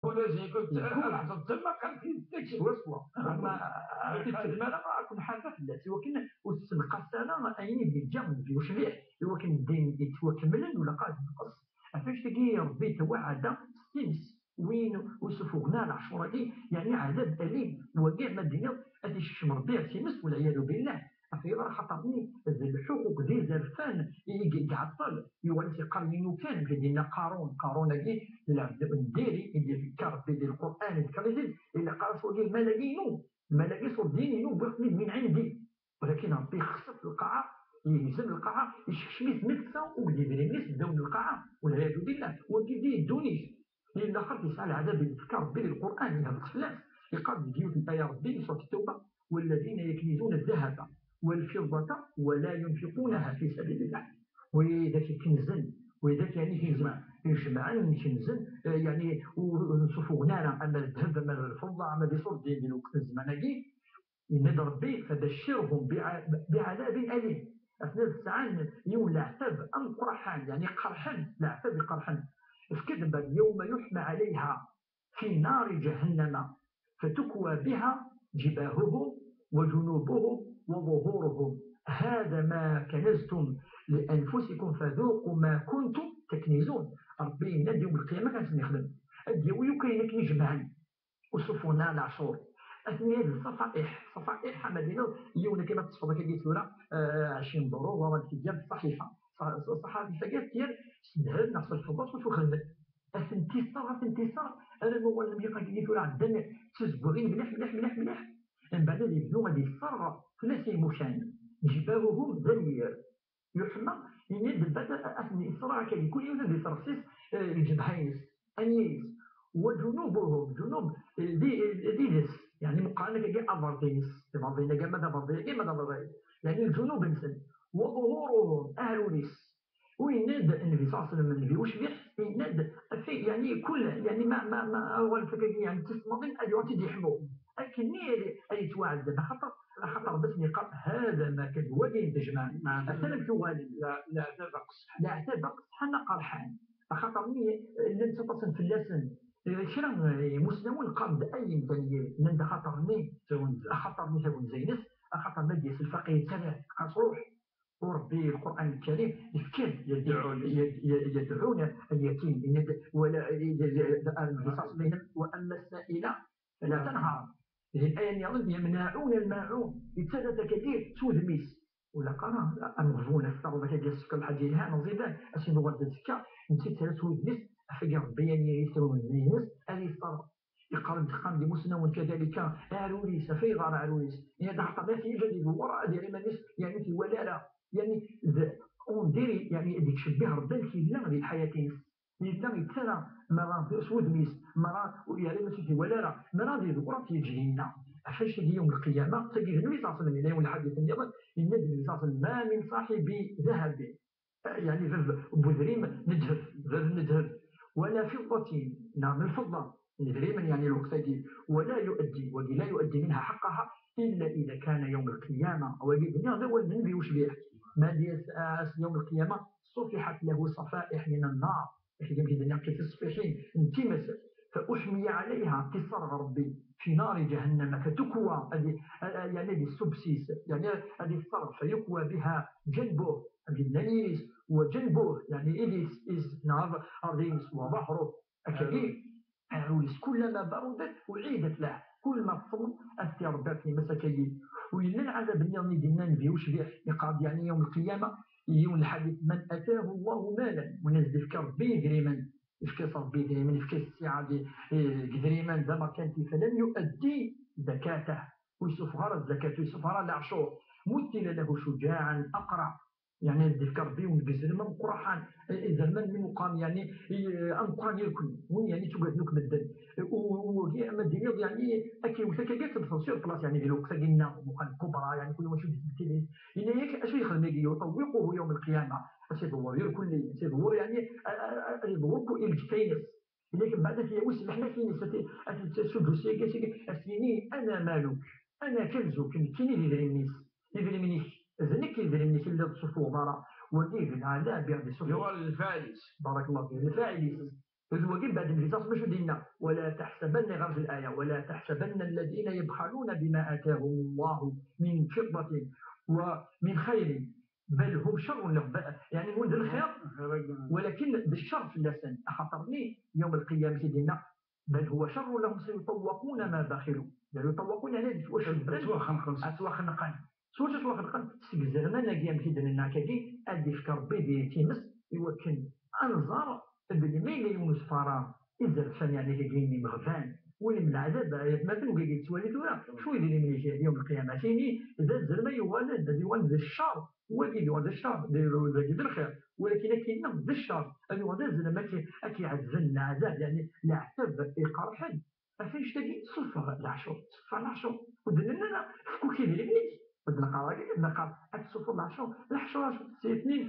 ولا زي كنت لحظة تما كان في سوا سوا ما كتسمى لا كون حاجة في الناس ولكن والسبقة سنة أين بيجا وش ليه ولكن الدين يتوكمل ولا قاعد نقص عفاش تلقي ربي توعد ستيمس وين وسفوغنا العشورة دي يعني عذاب أليم وكاع ما الدنيا هذه الشمر بيع سيمس والعياذ بالله في راح خاطرني الحقوق ديال زرفان يعطل يولي قرين كان بدينا قارون كي العبد الديري اللي ذكر في القران الكريم اللي قال فوق الملايين صور ديني من عندي ولكن ربي خصص القاعه يلزم القاعه يشميت نفسه ويدير الناس بدون القاعه والعياذ بالله وكيدي الدونيش لان اخر تسال العذاب يذكر بالقران يهبط فلاس يقال بيوت الايه ربي سوره التوبه والذين يكنزون الذهب والفضة ولا ينفقونها في سبيل الله وإذا كنزن وإذا كان يجمع كنزن يعني ونصفوا نارا أما الذهب أما الفضة أما بصور ديال الوقت الزمني ينضرب به فبشرهم بعذاب أليم أثناء الساعة يوم العتاب أم قرحان يعني قرحان العتاب قرحان الكذبة يوم يحمى عليها في نار جهنم فتكوى بها جباههم وجنوبهم وظهورهم هذا ما كنزتم لأنفسكم فذوقوا ما كنتم تكنزون ربي ينادي يوم القيامة كان يخدم الديوي كاين يجمعن وصفونا العشور اثنياء صفائح مدينه يوم كما تصفى كي سوره 20 ضروب وما كتجاب الصحيفه الصحافه ديال الذهب نقص الفضه وخدمت انتصار انا هو لم يقع كي سوره عندنا تزبغي مليح من بعد يبدو غادي يصرغ ثلاثي مشان جباههم ذليل يحمى يند بدا اثني صراع كي كل يوم دي صرصيس الجبهينس انيس وجنوبهم جنوب دينس يعني مقارنه كي افاردينس تفاردينا كما ماذا يعني الجنوب انسان وظهورهم اهلونيس ويند النبي صلى الله عليه وسلم النبي وش يند في يعني كل يعني ما اول فكره يعني تسمضين ايوه تدي حمو لكن اي توعد خاطر بس نقاط هذا ما كان وادي تجمع السلام توالي لا تبقى حنا قرحان خاطرني لن تتصل في اللسن شرا مسلمون قرد اي امكانيه لان خاطرني تون زينس خاطر ما ديس الفقيه تاعه قصروح وربي القران الكريم يفكر يدعون اليتيم ولا القصاص بينهم واما السائل فلا تنهر هذه الآية يمنعون الماعون يتسدد كثير سود ميس ولا قرا المغفون الثروة ديال السكر بحال ديالها نزيدان اشنو ورد الزكاة نسيت سود ميس حاجة ربي يسرون الناس هذه الثروة يقرا الدخان دي مسلم كذلك عروريس في غار عروريس يعني ضحك ما في جديد وراء ديال مانيس يعني في ولاله يعني اون ديري يعني ديك شبيه ربي في لا غادي حياتي إذا يتسنى مرا سود ميس مرا يعني ماشي ولا لا مرا دي ذكرى في جهنم عفاش يوم القيامة تجد النبي صلى الله عليه وسلم يوم الحديث اليوم النبي صلى الله عليه وسلم ما من صاحب ذهب يعني بذريم ندهب ولا فضة نعم الفضة ندريما يعني الوقت ولا يؤدي لا يؤدي منها حقها إلا إذا كان يوم القيامة هذا هو النبي وشبيه ما يوم القيامة صفحت له صفائح من النار في الصفيحين انتمس فأحمي عليها كسر ربي في نار جهنم فتكوى يعني هذه السبسيس يعني هذه الصرف فيكوى بها جنبه بالنيس وجنبه يعني إليس نار أرضيس وظهره أكيد عروليس كلما بردت أعيدت له كل ما تصل أنت ربي في مساكين وإلا العذاب اليوم دينا نبيوش به يقعد يعني يوم القيامة يوم الحديث من أتاه الله مالا ونزل يفكر به غريما يفكر صربي غريما يفكر الساعة غريما ذا كانت فلم يؤدي زكاته ويسفهر الزكاة ويسفهر العشور مثل له شجاعا أقرع يعني الذكر بي ونجزر من قرحان زمان من مقام يعني أنقان يركن وين يعني تقعد لك مدن وهي مدينة يعني أكيد وثكاكات تبصير بلاص يعني في الوقت قلنا مقام كبرى يعني كل ما شفت بكذا إن هيك أشي يخدم يطوقه يوم القيامة أشي دور يركن لي أشي دور يعني يدورك الجتينس لكن بعد في وسم احنا فين ستشد سيني أنا مالك أنا كنزك كني يدري منيش ذلك يدري اللي تصفوا مرة ودير العذاب يعني هو الفارس بارك الله فيك الفاعل هو كي بعد القصاص باش دينا ولا تحسبن غير الآية ولا تحسبن الذين يبخلون بما آتاهم الله من فضة ومن خير بل هم شر لهم يعني هو الخير ولكن بالشر في اللسان خاطرني يوم القيامة دينا بل هو شر لهم سيطوقون ما بخلوا يعني يطوقون يعني واش أتوخنقان سواش أتوخنقان سكزرنا ناقيا مكيدنا كاكي أدي فكر بيدي تيمس يوكن أنظار بلي ما يونس فرا إذا فان يعني كاينين مغفان وين من العذاب مثلا كي تولي تورا شو يدير من يجي يوم القيامة تيني إذا الزلمة يولد يولد الشر هو اللي يولد الشر دير الخير ولكن كاين ضد الشر يولد الزلمة كي يعذبنا عذاب يعني العتاب يقرحن فاش تجي صفر العشر صفر العشر ودنا فكو كي يدير بنيتي نقرا الصفر العشر سي 2.5%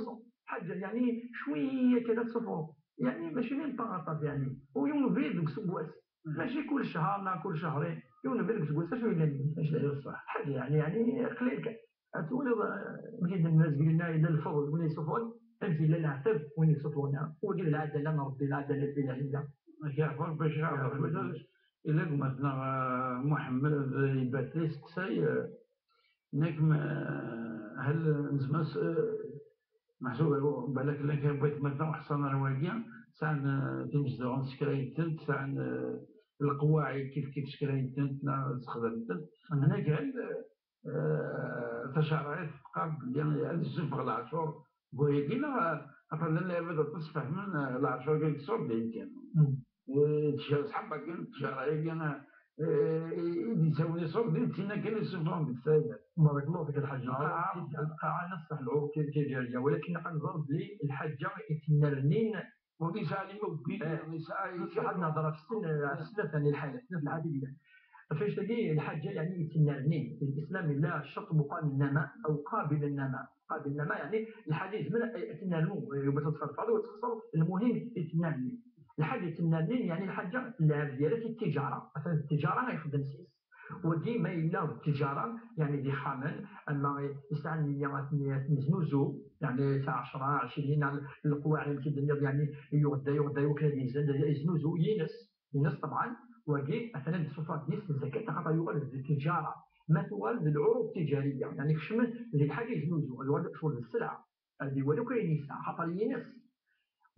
2.5% حاجه يعني شويه كذا صفر يعني ماشي مين باغاطات يعني وينفي دوك سبواس ماشي كل شهر لا كل شهرين ينفي دوك سبواس شنو يلاه الصح حاجه يعني قليل كان تولي بغيت الناس قلنا الى الفضل وين يصفون امشي الى العتب وين يصفون وقيل العداله ربي العداله الالهيه كيعرفوا باش يعرفوا إلا مثلا محمد يبات سقسي نك هل نسمع محسوب بالك لك بغيت مثلا حصان رواقيا ساعة تنجدون سكراين تنت ساعة القواعي كيف سكراين تنت تخدم تنت أنا كان تشرعت قبل يعني هذا الزفغ العشور بويقينا أفضل اللي بدأ تصفح من العشور قلت صوب لين كان تشار صحابك كان تشار كان يسوي صوب لين تينا كان يسوفون بالسايدة بارك الله فيك الحاج القاعة نصح العروق التجارية ولكن نظن بلي الحاجة يتنرنين ونساء لموكين نساء حد نظرة في السنة ثاني الحالة السنة العادية فاش تجي الحاجة يعني يتنرنين الإسلام لا شرط مقابل النماء أو قابل النماء قابل النماء يعني الحديث من يتنرنو وتتفرفض وتخسر المهم يتنرنين الحاجة يتنرنين يعني الحاجة العاب ديالك التجارة مثلا التجارة يخدم سيس ودي ما إلا التجارة يعني دي خامن أما يسعى النية نزنوزو يعني ساعة 10 20 القواعد الدنيا يعني يغدا وكذا يزنوزو ينس طبعا وكي مثلا الصفات ديال الزكاة خاطر يولد التجارة ما تولد العروض التجارية يعني كشمل اللي حاجة يزنوزو يولد شغل السلعة اللي ولو كاين يسعى خاطر ينس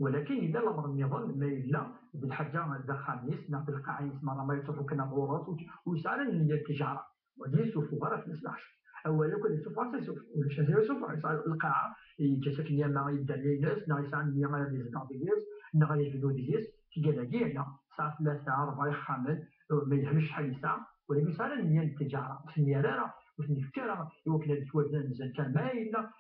ولكن إذا الأمر النظام ما إلا بالحاجة هذا خامس نعطي القاعين مرة ما يصرفوا كنا غورات ويسعى النية التجارة ودي يسوفوا غير في السلاح أولا كل يسوفوا تسوف ولا شيء يسوفوا يسعى القاعة يجسك نية ما يدار ليناس نا يسعى النية ما يزداد ديس نا يفيدو ديس كي كينا ساعة 3 4 خامس ما يهمش شحال يسعى ولكن يسعى النية التجارة النية لا وثني فكرة يوكل التوازن زين ما إلا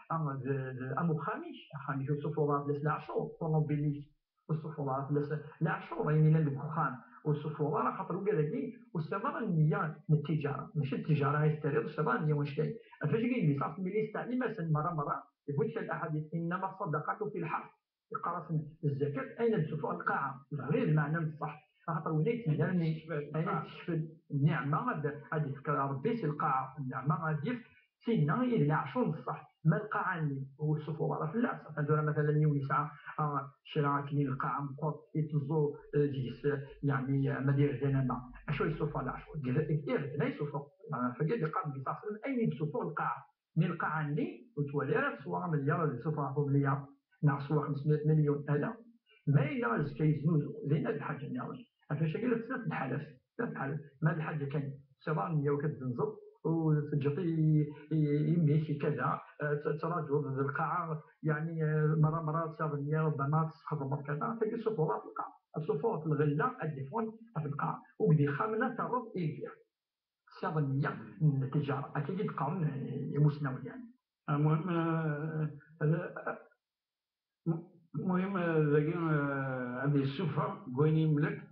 أمو خامش يوسفوا بلاس العشور طوموبيليست والصفورات بلاس العشور يعني للدخان والصفورات خاطر وكذا واستمر النية من التجارة ماشي التجارة يسترد استمر النية واش كاين فاش كاين صافي ملي يستعمل مثلا مرة يقول الأحاديث إنما الصدقات في الحرث يقرأ الزكاة أين تشوفوا القاعة غير المعنى الصح خاطر وليت يعني أين تشفل النعمة غادي تفكر ربي في القاعة النعمة غادي سينا إلا عشور بصح ما القاعة والصفورة في اللاس مثلا يولي ساعة شراعة من القاعة مقر يتزو جيس يعني مدير دينما أشو يصفى العشور إيه لا يصفى فقال قام بتصل أين يصفى القاعة من القاعة اللي وتولي راه تصوى مليار يصفى مليار نعصوا 500 مليون ألا ما إلا الزكاة لأن هذه الحاجة نعرف فاش قالت ثلاث الحالات ما الحاجة كان صبانية وكتنزل وتجطي يمشي كذا تراجل القاعة يعني مرة صابنية ربما تخدم كذا تلقى صفورات القاعة الصفورات الغلة الدفون في القاعة وبدي خامنة ترد إيفيا صابنية التجارة أكيد يبقاو مسنون يعني المهم ذاك هذه السفرة وين يملك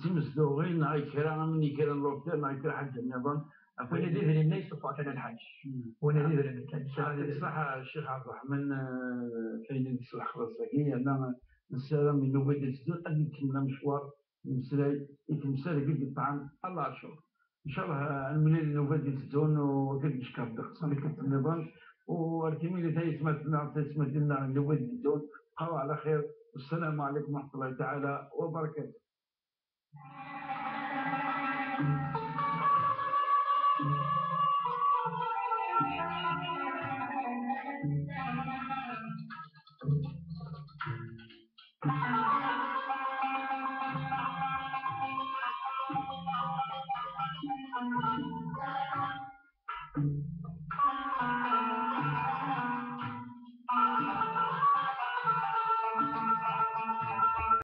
تمسدوغي ناي كرا مني كرا لوكتير ناي كرا حاجة النظام وين اللي ذري من يسوفا كان الحج وين اللي ذري من كان صح الشيخ عبد الرحمن فين يصلح خلاصكي أنا نسأل من نوبة الزدود أدي كنا مشوار مسلاي يتمسال قد الطعام الله أشوف إن شاء الله المنيل نوبة الزدون وكل مشكل دقص لك النظام وارتمي لتاي سمعت لنا نوبة الزدون قالوا على خير والسلام عليكم ورحمة الله تعالى وبركاته.